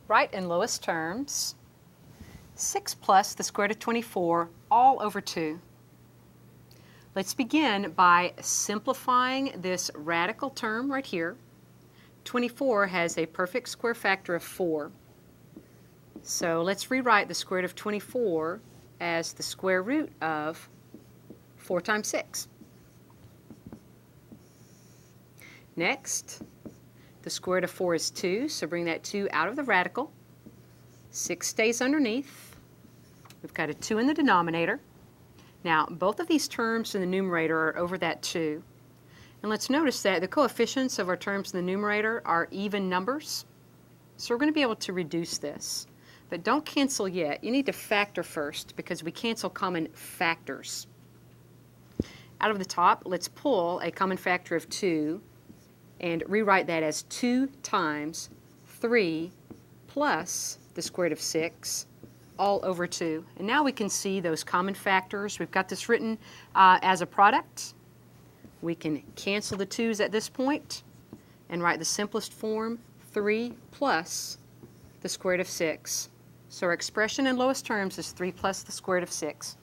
Write in lowest terms 6 plus the square root of 24 all over 2. Let's begin by simplifying this radical term right here. 24 has a perfect square factor of 4. So let's rewrite the square root of 24 as the square root of 4 times 6. Next, the square root of 4 is 2, so bring that 2 out of the radical. 6 stays underneath. We've got a 2 in the denominator. Now, both of these terms in the numerator are over that 2. And let's notice that the coefficients of our terms in the numerator are even numbers. So we're going to be able to reduce this. But don't cancel yet. You need to factor first because we cancel common factors. Out of the top, let's pull a common factor of 2 and rewrite that as 2 times 3 plus the square root of 6 all over 2. And now we can see those common factors. We've got this written as a product. We can cancel the 2's at this point and write the simplest form, 3 plus the square root of 6. So our expression in lowest terms is 3 plus the square root of 6.